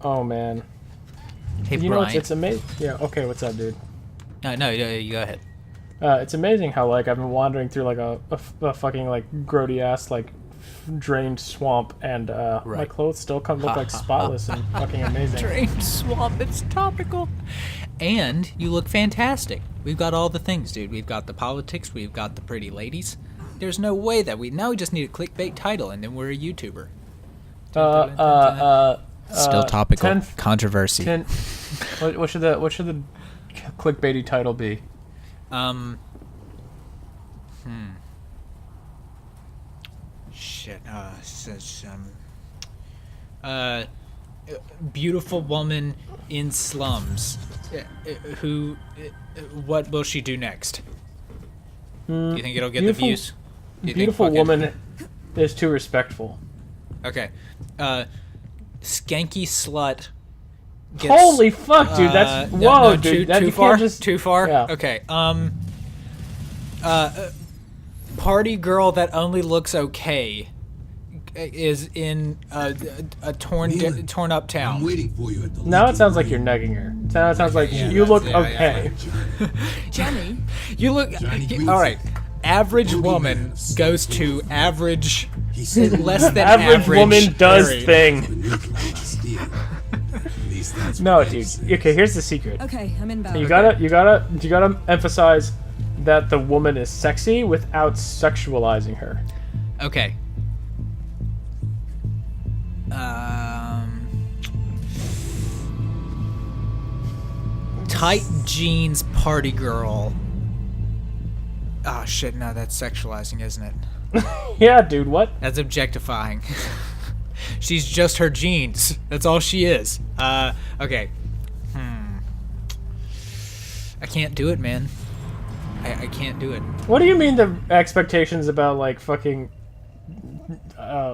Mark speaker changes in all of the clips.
Speaker 1: Oh man.
Speaker 2: Hey,
Speaker 1: You
Speaker 2: Brian.
Speaker 1: know, it's amazing. Yeah. Okay. What's up, dude?
Speaker 2: No, you go ahead.
Speaker 1: It's amazing how like I've been wandering through like a fucking like grody ass like drained swamp, and my
Speaker 2: Right.
Speaker 1: clothes still come look like spotless and fucking amazing.
Speaker 2: Drained swamp, it's topical. And you look fantastic. We've got all the things, dude. We've got the politics, we've got the pretty ladies. There's no way that now we just need a clickbait title and then we're a YouTuber. Still topical. Controversy.
Speaker 1: What should the clickbaity title be?
Speaker 2: Shit. Beautiful woman in slums. Who? What will she do next? Do you think it'll get the views?
Speaker 1: Beautiful woman is too respectful.
Speaker 2: Okay. Skanky slut.
Speaker 1: Holy fuck, dude! That's whoa, dude.
Speaker 2: Too far.
Speaker 1: Just,
Speaker 2: too far.
Speaker 1: Yeah.
Speaker 2: Okay. Party girl that only looks okay is in a torn up town.
Speaker 3: I'm waiting for you at the
Speaker 1: Now it sounds like you're negging her. Now it sounds like you look okay.
Speaker 2: Johnny, you look all right. Average woman goes to average, less than
Speaker 1: Average woman does
Speaker 2: area.
Speaker 1: thing. No, dude. Okay, here's the secret.
Speaker 4: Okay, I'm inbound.
Speaker 1: You gotta emphasize that the woman is sexy without sexualizing her.
Speaker 2: Okay. Tight jeans party girl. Oh shit, no, that's sexualizing, isn't it?
Speaker 1: Yeah, dude. What?
Speaker 2: That's objectifying. She's just her jeans. That's all she is. Okay. I can't do it, man. I can't do it.
Speaker 1: What do you mean the expectations about like fucking?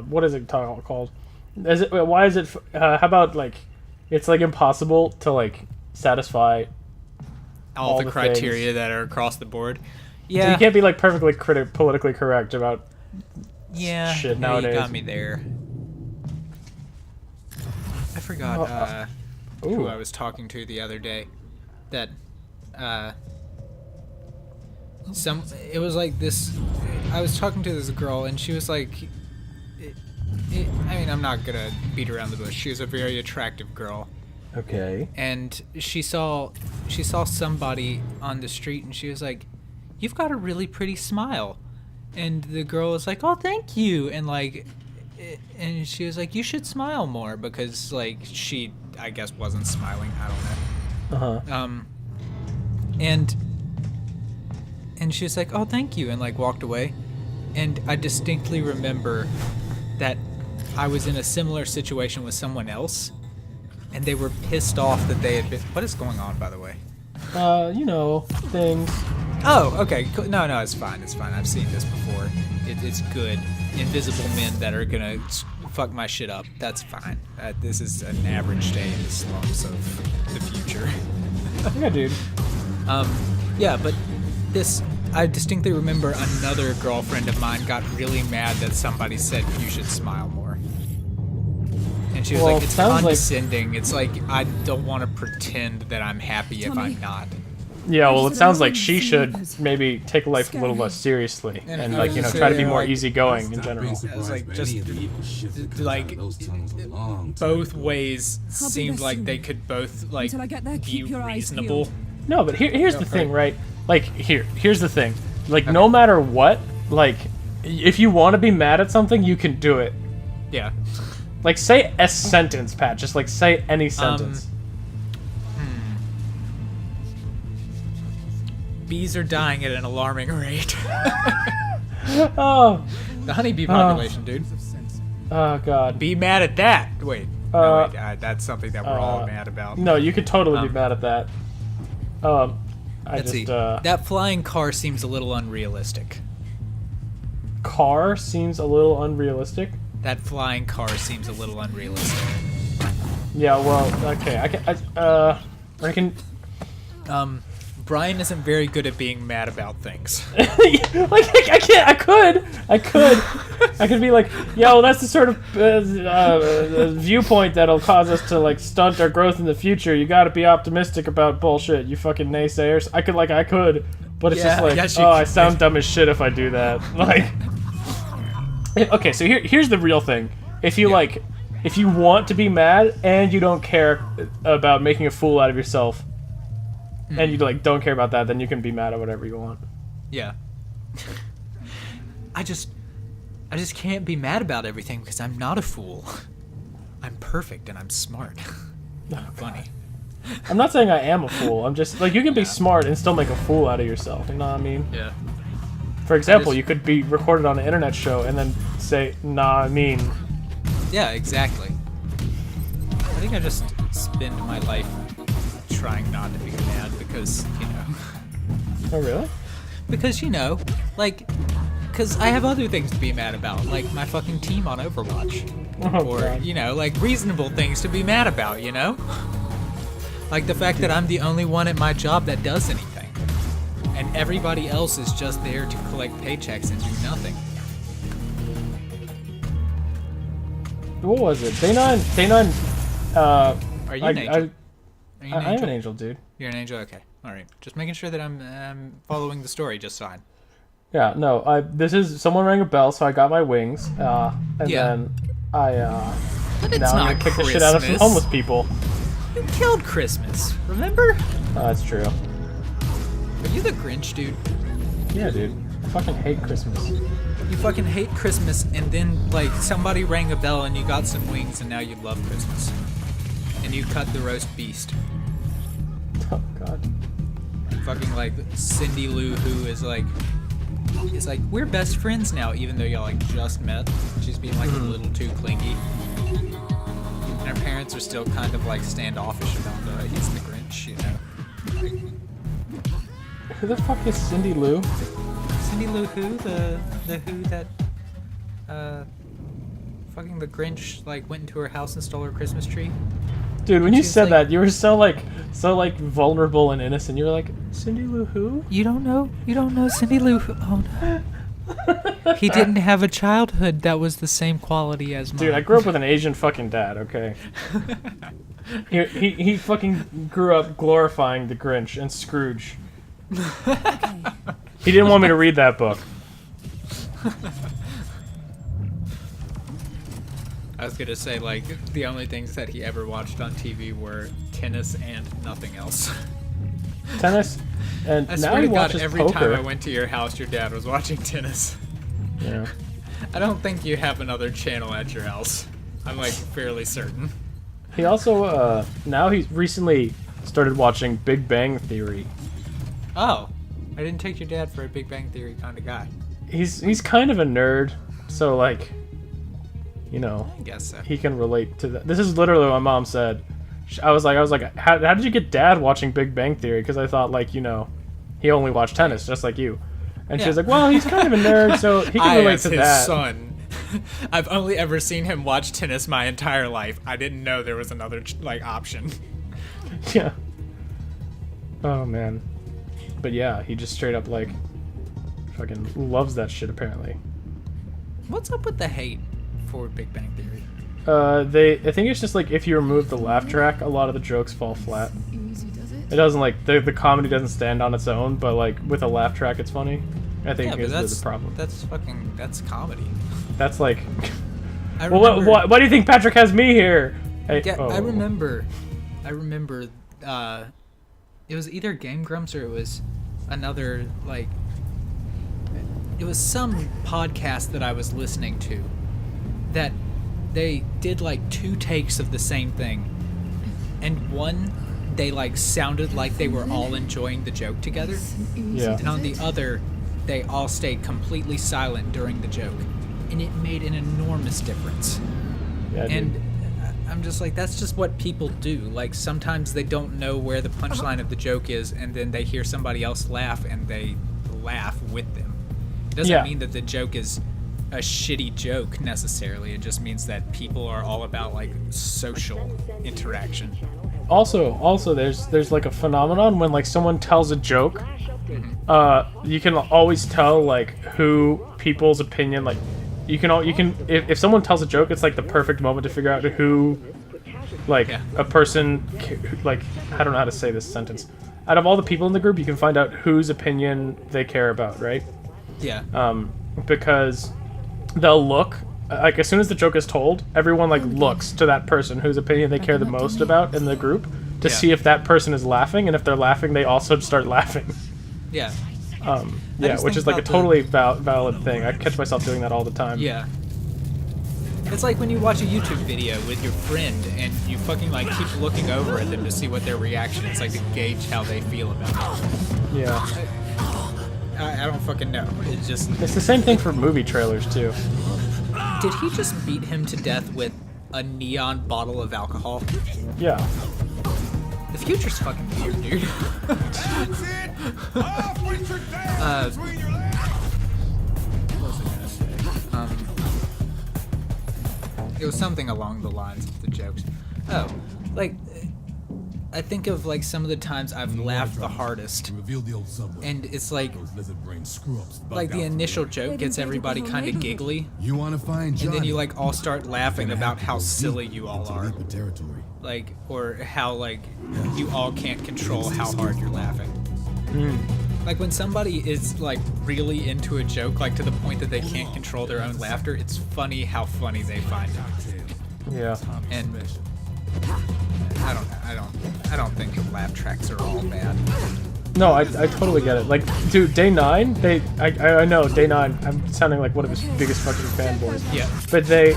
Speaker 1: What is it called? Is it? Why is it? How about like? It's like impossible to like satisfy
Speaker 2: All the criteria
Speaker 1: things.
Speaker 2: that are across the board.
Speaker 1: You
Speaker 2: Yeah.
Speaker 1: can't be like perfectly politically correct about
Speaker 2: Yeah.
Speaker 1: shit
Speaker 2: no,
Speaker 1: nowadays.
Speaker 2: You got me there. I forgot who
Speaker 1: Ooh.
Speaker 2: I was talking to the other day. That it was like this. I was talking to this girl and she was like, I mean, I'm not gonna beat around the bush. She was a very attractive girl.
Speaker 1: Okay.
Speaker 2: And she saw somebody on the street and she was like, "You've got a really pretty smile." And the girl was like, "Oh, thank you." And like, and she was like, "You should smile more," because like she, I guess, wasn't smiling. I don't know. And she was like, "Oh, thank you," and like walked away. And I distinctly remember that I was in a similar situation with someone else, and they were pissed off that they had been. What is going on, by the way?
Speaker 1: You know, things.
Speaker 2: Oh, okay. Cool. No, it's fine. It's fine. I've seen this before. It's good. Invisible men that are gonna fuck my shit up. That's fine. This is an average day in the slums of the future.
Speaker 1: Yeah, dude.
Speaker 2: Yeah, but I distinctly remember another girlfriend of mine got really mad that somebody said you should smile more. And she was
Speaker 1: Well,
Speaker 2: like, it's
Speaker 1: sounds like-
Speaker 2: condescending. It's like, I don't want to pretend that I'm happy if I'm not.
Speaker 1: Yeah, well, it sounds like she should maybe take life a little less seriously and like, you know, try to be more easygoing in general.
Speaker 2: It was like just like both ways seemed like they could both like
Speaker 4: Until I get there,
Speaker 2: be
Speaker 4: keep your eyes
Speaker 2: reasonable.
Speaker 4: peeled.
Speaker 1: No, but here's the thing, right? Like, here's the thing. Like, no matter what, like, if you want to be mad at something, you can do it.
Speaker 2: Yeah.
Speaker 1: Like, say a sentence, Pat. Just, like, say any sentence.
Speaker 2: Bees are dying at an alarming rate.
Speaker 1: Oh.
Speaker 2: The honeybee population, dude.
Speaker 1: Oh, God.
Speaker 2: Be mad at that. Wait. No, wait, that's something that we're all mad about.
Speaker 1: No, you could totally be mad at that.
Speaker 2: Let's see. That flying car seems a little unrealistic.
Speaker 1: Car seems a little unrealistic.
Speaker 2: That flying car seems a little unrealistic.
Speaker 1: Yeah, well, okay. I can.
Speaker 2: Brian isn't very good at being mad about things.
Speaker 1: Like I can't. I could be like, yo, that's the sort of viewpoint that'll cause us to like stunt our growth in the future. You got to be optimistic about bullshit, you fucking naysayers. I could, but it's just like, I sound dumb as shit if I do that. Like, okay, so here's the real thing. If you if you want to be mad and you don't care about making a fool out of yourself, and you like don't care about that, then you can be mad at whatever you want.
Speaker 2: Yeah. I just can't be mad about everything because I'm not a fool. I'm perfect and I'm smart. Funny.
Speaker 1: I'm not saying I am a fool. I'm just like, you can be smart and still make a fool out of yourself. You know what I mean?
Speaker 2: Yeah.
Speaker 1: For example, you could be recorded on an internet show and then say, nah, I mean.
Speaker 2: Yeah, exactly. I think I just spend my life trying not to be mad because,
Speaker 1: Oh, really?
Speaker 2: Because, because I have other things to be mad about, like my fucking team on Overwatch.
Speaker 1: Oh,
Speaker 2: or,
Speaker 1: God.
Speaker 2: Like reasonable things to be mad about, Like the fact that I'm the only one at my job that does anything. And everybody else is just there to collect paychecks and do nothing.
Speaker 1: What was it? Day 9,
Speaker 2: Are you an angel? Are you an
Speaker 1: I am
Speaker 2: angel?
Speaker 1: an angel, dude.
Speaker 2: You're an angel? Okay. Alright. Just making sure that I'm following the story just fine.
Speaker 1: Yeah, no, someone rang a bell, so I got my wings, and then I'm gonna kick the shit out of some homeless people.
Speaker 2: You killed Christmas, remember?
Speaker 1: That's true.
Speaker 2: Are you the Grinch, dude?
Speaker 1: Yeah, dude. I fucking hate Christmas.
Speaker 2: You fucking hate Christmas, and then, like, somebody rang a bell and you got some wings, and now you love Christmas. And you cut the roast beast.
Speaker 1: Oh, God.
Speaker 2: Fucking, like, Cindy Lou, who is like, we're best friends now, even though y'all, like, just met. She's being, like, a little too clingy. And her parents are still kind of, like, standoffish about he's the Grinch, Like,
Speaker 1: who the fuck is Cindy Lou?
Speaker 2: Cindy Lou Who? The Who that, fucking the Grinch, like, went into her house and stole her Christmas tree?
Speaker 1: Dude, when you said that, you were so vulnerable and innocent. You were like, Cindy Lou Who?
Speaker 2: You don't know Cindy Lou Who? Oh, no. He didn't have a childhood that was the same quality as mine.
Speaker 1: Dude, I grew up with an Asian fucking dad, okay? he fucking grew up glorifying the Grinch and Scrooge. He didn't want me to read that book.
Speaker 2: I was gonna say, like, the only things that he ever watched on TV were tennis and nothing else.
Speaker 1: Tennis, and
Speaker 2: I
Speaker 1: now
Speaker 2: swear
Speaker 1: he
Speaker 2: to God,
Speaker 1: watches
Speaker 2: every
Speaker 1: poker.
Speaker 2: time I went to your house, your dad was watching tennis.
Speaker 1: Yeah.
Speaker 2: I don't think you have another channel at your house. I'm, like, fairly certain.
Speaker 1: He also, now he's recently started watching Big Bang Theory.
Speaker 2: Oh, I didn't take your dad for a Big Bang Theory kind of guy.
Speaker 1: He's kind of a nerd, so, like,
Speaker 2: I guess so.
Speaker 1: he can relate to that. This is literally what my mom said. I was like, how did you get dad watching Big Bang Theory? Because I thought, like, he only watched tennis, just like you. And she was like, well, he's kind of a nerd, so he can relate to
Speaker 2: his
Speaker 1: that.
Speaker 2: son. I've only ever seen him watch tennis my entire life. I didn't know there was another, option.
Speaker 1: Yeah. Oh, man. But yeah, he just straight up, like, fucking loves that shit, apparently.
Speaker 2: What's up with the hate for Big Bang Theory?
Speaker 1: I think it's just, like, if you remove the laugh track, a lot of the jokes fall flat. It doesn't, like, the comedy doesn't stand on its own, but, like, with a laugh track, it's funny. I think is the problem.
Speaker 2: That's comedy.
Speaker 1: That's, like...
Speaker 2: Well,
Speaker 1: why do you think Patrick has me here? Hey,
Speaker 2: yeah, I remember, it was either Game Grumps or it was another, like... It was some podcast that I was listening to that they did, like, 2 takes of the same thing. And one, they, like, sounded like they were all enjoying the joke together.
Speaker 1: Yeah.
Speaker 2: And on the other, they all stayed completely silent during the joke. And it made an enormous difference.
Speaker 1: Yeah,
Speaker 2: and I'm just like, that's just what people do. Like, sometimes they don't know where the punchline of the joke is, and then they hear somebody else laugh, and they laugh with them. It doesn't mean that the joke is a shitty joke, necessarily. It just means that people are all about, like, social interaction.
Speaker 1: Also, there's like a phenomenon when like someone tells a joke, you can always tell like who people's opinion like. You can if someone tells a joke, it's like the perfect moment to figure out who, like a person, like I don't know how to say this sentence. Out of all the people in the group, you can find out whose opinion they care about, right?
Speaker 2: Yeah.
Speaker 1: Because they'll look like as soon as the joke is told, everyone like looks to that person whose opinion they care the most about in the group to see if that person is laughing, and if they're laughing, they also start laughing.
Speaker 2: Yeah.
Speaker 1: Yeah, which is like a totally valid thing. I catch myself doing that all the time.
Speaker 2: Yeah. It's like when you watch a YouTube video with your friend and you fucking like keep looking over at them to see what their reaction is, like to gauge how they feel about it.
Speaker 1: Yeah.
Speaker 2: I don't fucking know. It's just...
Speaker 1: It's the same thing for movie trailers, too.
Speaker 2: Did he just beat him to death with a neon bottle of alcohol?
Speaker 1: Yeah.
Speaker 2: The future's fucking weird, dude. What was I gonna say? It was something along the lines of the jokes. Oh, like, I think of like some of the times I've laughed the hardest, and it's like the initial joke gets everybody kind of giggly, and then you like all start laughing about how silly you all are, like, or how like you all can't control how hard you're laughing. Like when somebody is like really into a joke, like to the point that they can't control their own laughter, it's funny how funny they find it.
Speaker 1: Yeah.
Speaker 2: And I don't think laugh tracks are all bad.
Speaker 1: No, I totally get it. Like, dude, Day 9, I know, Day 9, I'm sounding like one of his biggest fucking fanboys.
Speaker 2: Yeah.
Speaker 1: But Day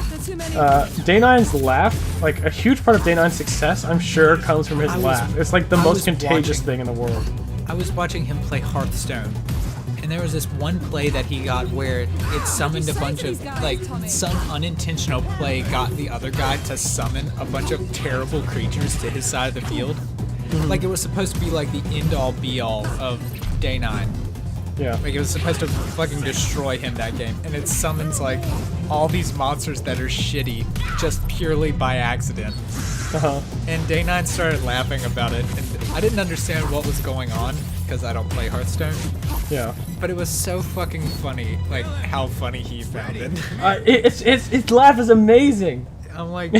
Speaker 1: 9's laugh, like, a huge part of Day 9's success, I'm sure, comes from his laugh. It's like the most contagious thing in the world.
Speaker 2: I was watching him play Hearthstone, and there was this one play that he got where it summoned a bunch of, like, some unintentional play got the other guy to summon a bunch of terrible creatures to his side of the field. Like, it was supposed to be, like, the end-all, be-all of Day 9.
Speaker 1: Yeah.
Speaker 2: Like, it was supposed to fucking destroy him that game. And it summons, like, all these monsters that are shitty just purely by accident. And Day 9 started laughing about it, and I didn't understand what was going on, because I don't play Hearthstone.
Speaker 1: Yeah.
Speaker 2: But it was so fucking funny, like, how funny he found it.
Speaker 1: His laugh is amazing.
Speaker 2: I'm like,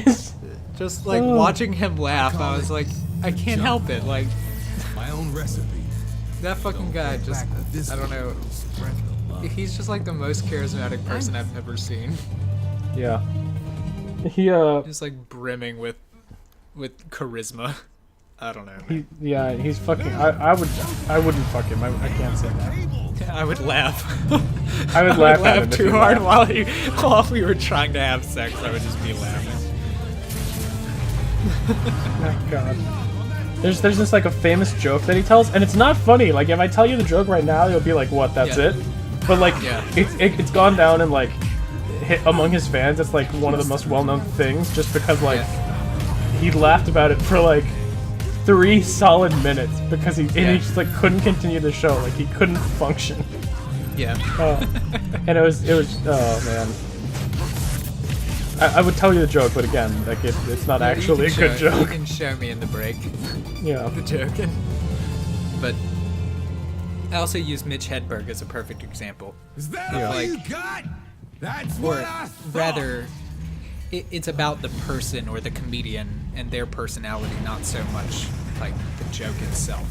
Speaker 2: just, like, watching him laugh, I was like, I can't help it, like...
Speaker 3: My own recipe.
Speaker 2: That fucking guy just, I don't know, he's just like the most charismatic person I've ever seen.
Speaker 1: Yeah. He,
Speaker 2: just like brimming with charisma. I don't know.
Speaker 1: He's fucking, I wouldn't fuck him, I can't say that.
Speaker 2: I would laugh.
Speaker 1: I would laugh at him
Speaker 2: too hard while we were trying to have sex, I would just be laughing.
Speaker 1: Oh God. There's just like a famous joke that he tells, and it's not funny. Like if I tell you the joke right now, you'll be like, "What? That's it?" But like, it's gone down and like among his fans, it's like one of the most well-known things, just because like he laughed about it for like 3 solid minutes because he just like couldn't continue the show. Like he couldn't function.
Speaker 2: Yeah.
Speaker 1: And it was oh man. I would tell you the joke, but again, like it's not actually a good joke.
Speaker 2: You can show me in the break.
Speaker 1: Yeah.
Speaker 2: The joke. But I also use Mitch Hedberg as a perfect example.
Speaker 3: Is that all you got? That's what I thought.
Speaker 2: Rather, it's about the person or the comedian and their personality, not so much like the joke itself.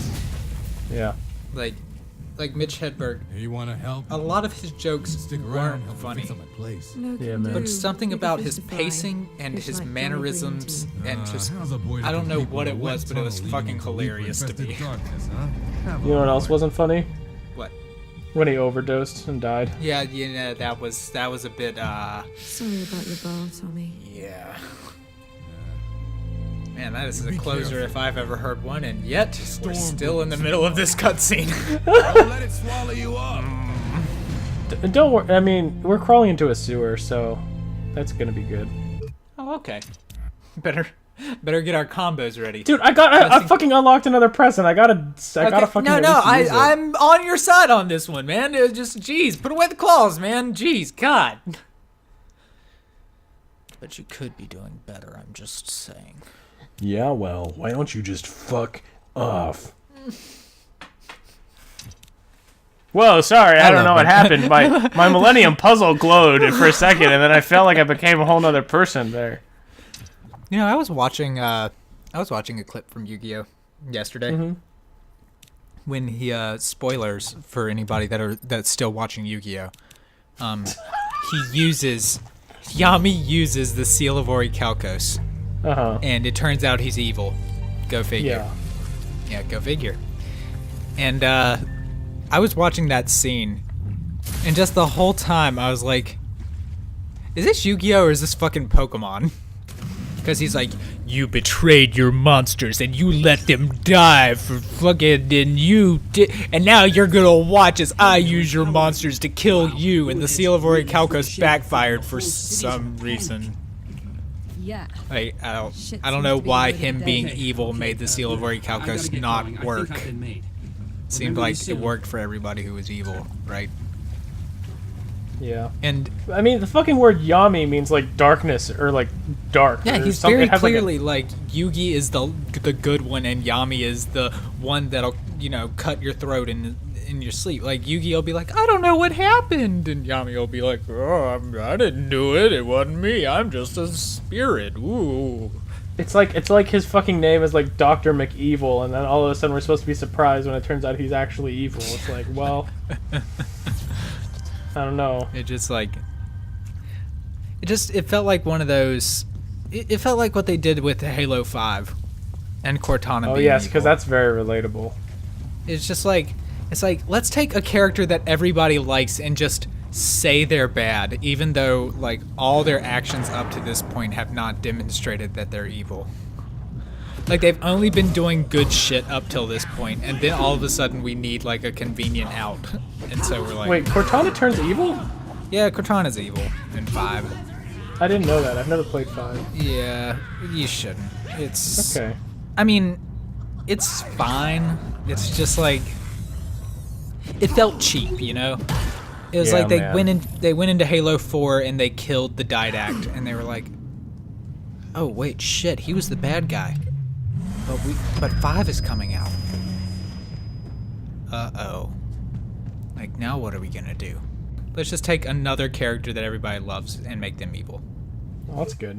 Speaker 1: Yeah.
Speaker 2: Like Mitch Hedberg,
Speaker 3: You want to help?
Speaker 2: a lot of his jokes
Speaker 3: Stick around.
Speaker 2: weren't funny.
Speaker 3: On my place.
Speaker 1: Yeah, man.
Speaker 2: But something about his pacing and his mannerisms and just, I don't know what it was, but it was fucking hilarious to me.
Speaker 1: You know what else wasn't funny?
Speaker 2: What?
Speaker 1: When he overdosed and died.
Speaker 2: Yeah, that was a bit,
Speaker 4: Sorry about your ball, Tommy.
Speaker 2: yeah. Man, that is a closer if I've ever heard one, and yet we're still in the middle of this cutscene.
Speaker 3: Don't let it swallow you up.
Speaker 1: Don't worry. I mean, we're crawling into a sewer, so that's gonna be good.
Speaker 2: Oh, okay. Better get our combos ready.
Speaker 1: Dude, I fucking unlocked another present. I gotta fucking.
Speaker 2: No,
Speaker 1: at least use it.
Speaker 2: I'm on your side on this one, man. Just, jeez, put away the claws, man. Jeez, God. But you could be doing better. I'm just saying.
Speaker 1: Yeah, well, why don't you just fuck off? Whoa, sorry, I don't know what happened. My Millennium Puzzle glowed for a second, and then I felt like I became a whole nother person there.
Speaker 2: You know, I was watching a clip from Yu-Gi-Oh! Yesterday. When he spoilers for anybody that's still watching Yu-Gi-Oh! Yami uses the Seal of Orichalcos. And it turns out he's evil. Go figure. Yeah, go figure. And I was watching that scene, and just the whole time I was like, is this Yu-Gi-Oh! Or is this fucking Pokemon? Because he's like, you betrayed your monsters and you let them die for fucking, and now you're gonna watch as I use your monsters to kill you, and the Seal of Orichalcos backfired for some reason.
Speaker 4: Yeah.
Speaker 2: I don't know why him being evil made the Seal of Orichalcos not work. Seemed like it worked for everybody who was evil, right?
Speaker 1: Yeah.
Speaker 2: And
Speaker 1: I mean, the fucking word Yami means like darkness or like dark.
Speaker 2: yeah,
Speaker 1: or
Speaker 2: he's
Speaker 1: something.
Speaker 2: very
Speaker 1: It has,
Speaker 2: clearly like Yugi is the good one, and Yami is the one that'll cut your throat in your sleep. Like Yugi will be like, I don't know what happened, and Yami will be like, oh, I didn't do it. It wasn't me. I'm just a spirit. Ooh.
Speaker 1: It's like his fucking name is like Dr. McEvil, and then all of a sudden we're supposed to be surprised when it turns out he's actually evil. It's like, well, I don't know.
Speaker 2: It felt like one of those. It felt like what they did with Halo 5 and Cortana.
Speaker 1: Oh yes, because that's very relatable.
Speaker 2: It's like let's take a character that everybody likes and just say they're bad, even though like all their actions up to this point have not demonstrated that they're evil. Like they've only been doing good shit up till this point, and then all of a sudden we need like a convenient out, and so we're like,
Speaker 1: wait, Cortana turns evil?
Speaker 2: Yeah, Cortana's evil in 5.
Speaker 1: I didn't know that. I've never played 5.
Speaker 2: Yeah, you shouldn't. It's
Speaker 1: Okay.
Speaker 2: I mean, it's fine. It's just like it felt cheap, you know. It was
Speaker 1: Yeah,
Speaker 2: like
Speaker 1: man.
Speaker 2: they went into Halo 4 and they killed the Didact, and they were like, oh wait, shit, he was the bad guy. But 5 is coming out. Uh-oh. Like, now what are we gonna do? Let's just take another character that everybody loves and make them evil.
Speaker 1: Well, that's good.